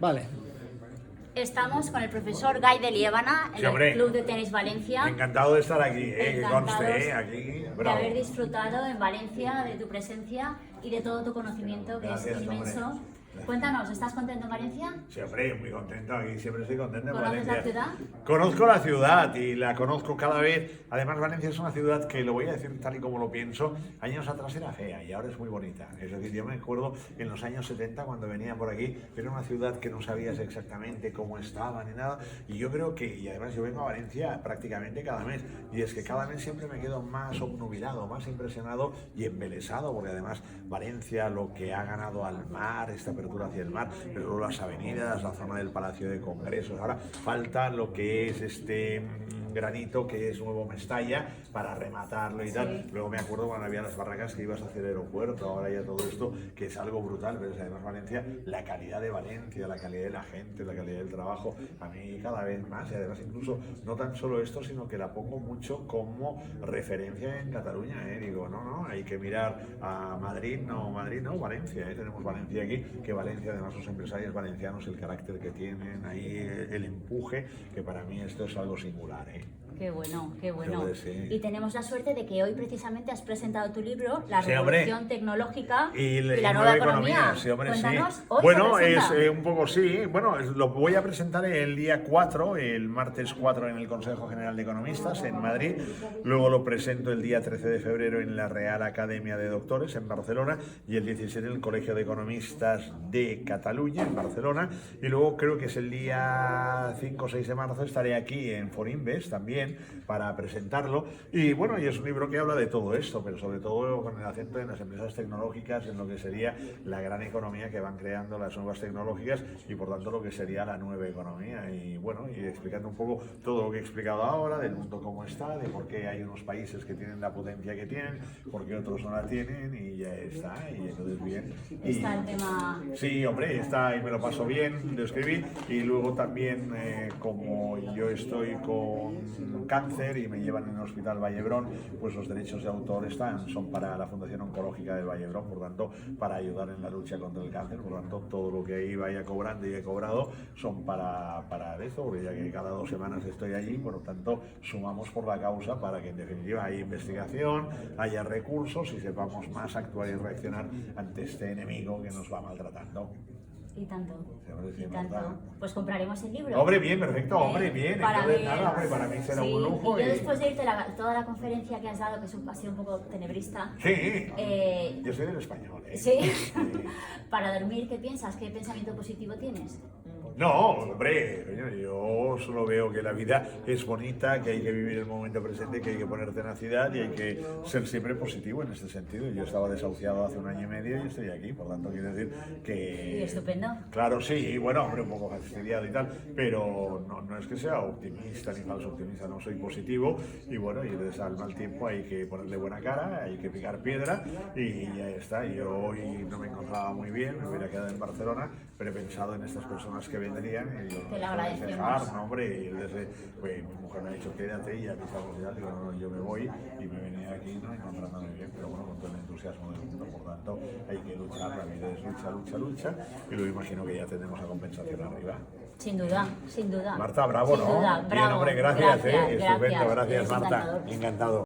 Vale. Estamos con el profesor Guy de Liébana en el Club de Tenis Valencia. Encantado de estar aquí, que conste, aquí. De Bravo. haber disfrutado en Valencia de tu presencia y de todo tu conocimiento, que Gracias, es inmenso. hombre. Cuéntanos, ¿estás contento en Valencia? Sí, hombre, muy contento, aquí siempre estoy contento en ¿Conoces Valencia. la ciudad? Conozco la ciudad y la conozco cada vez. Además, Valencia es una ciudad que, lo voy a decir tal y como lo pienso, años atrás era fea y ahora es muy bonita. Es decir, yo me acuerdo en los años 70 cuando venía por aquí, era una ciudad que no sabías exactamente cómo estaba ni nada. Y yo creo que, y además yo vengo a Valencia prácticamente cada mes, y es que cada mes siempre me quedo más obnubilado, más impresionado y embelesado, porque además Valencia, lo que ha ganado al mar, esta apertura hacia el mar, pero luego las avenidas, la zona del Palacio de Congresos. Ahora falta lo que es este granito que es Nuevo Mestalla para rematarlo y tal. Luego me acuerdo cuando había las barracas que ibas hacia el aeropuerto, ahora ya todo esto, que es algo brutal, pero es además Valencia, la calidad de Valencia, la calidad de la gente, la calidad del trabajo, a mí cada vez más, y además incluso no tan solo esto, sino que la pongo mucho como referencia en Cataluña, digo, no, hay que mirar a Madrid, no, Valencia, tenemos Valencia aquí, que Valencia, además los empresarios valencianos, el carácter que tienen, ahí el empuje, que para mí esto es algo singular, Qué bueno, qué bueno. Sí. Y tenemos la suerte de que hoy precisamente has presentado tu libro, La Sí, Revolución Tecnológica y la Nueva Economía. Sí, hombre, Cuéntanos, sí. hoy Bueno, se es presenta. un poco sí. Bueno, lo voy a presentar el día 4, el martes 4 en el Consejo General de Economistas en Madrid. Luego lo presento el día 13 de febrero en la Real Academia de Doctores en Barcelona y el 17 en el Colegio de Economistas de Cataluña en Barcelona. Y luego creo que es el día 5 o 6 de marzo estaré aquí en Forinvest también para presentarlo. Y bueno, y es un libro que habla de todo esto, pero sobre todo con el acento en las empresas tecnológicas, en lo que sería la gran economía que van creando las nuevas tecnológicas y por tanto lo que sería la nueva economía. Y bueno, y explicando un poco todo lo que he explicado ahora, del mundo cómo está, de por qué hay unos países que tienen la potencia que tienen, por qué otros no la tienen, y ya está, y entonces bien. Está el tema... Sí, hombre, está, y me lo paso bien, lo escribí, y luego también, como yo estoy con cáncer y me llevan en el Hospital Vallebrón, pues los derechos de autor son para la Fundación Oncológica del Vallebrón, por tanto, para ayudar en la lucha contra el cáncer, por tanto, todo lo que ahí vaya cobrando y he cobrado son para eso, porque ya que cada 2 semanas estoy allí, por lo tanto, sumamos por la causa para que en definitiva haya investigación, haya recursos y sepamos más actuar y reaccionar ante este enemigo que nos va maltratando. Y tanto, Sí, y tanto. Pues compraremos el libro. Hombre, bien, perfecto, hombre, bien. Para Entonces, mí, nada, hombre, para mí será un lujo. Y yo después de irte toda la conferencia que has dado, que ha sido un poco tenebrista. Sí, yo soy del español. Sí. Para dormir, ¿qué piensas? ¿Qué pensamiento positivo tienes? No, hombre, yo solo veo que la vida es bonita, que hay que vivir el momento presente, que hay que poner tenacidad y hay que ser siempre positivo en este sentido. Yo estaba desahuciado hace 1 año y medio y estoy aquí, por tanto quiero decir que... Y estupendo. Claro, sí, bueno, hombre, un poco fastidiado y tal, pero no es que sea optimista ni falso optimista, no soy positivo y bueno, y entonces al mal tiempo hay que ponerle buena cara, hay que picar piedra y ya está. Yo hoy no me encontraba muy bien, me hubiera quedado en Barcelona, pero he pensado en estas personas que vendrían y digo, te lo agradecemos. Dejar, no, hombre, y entonces pues, mi mujer me ha dicho quédate y ya avisamos y tal, digo, no, yo me voy y me venía aquí no encontrándome bien, pero bueno, con todo el entusiasmo del mundo, por tanto hay que luchar, la vida es lucha y luego imagino que ya tendremos la compensación arriba. Sin duda, sin duda. Marta, bravo, sin ¿no? duda, Bien, bravo. hombre, gracias, Gracias, estupendo, gracias eres Marta, encantador. encantado.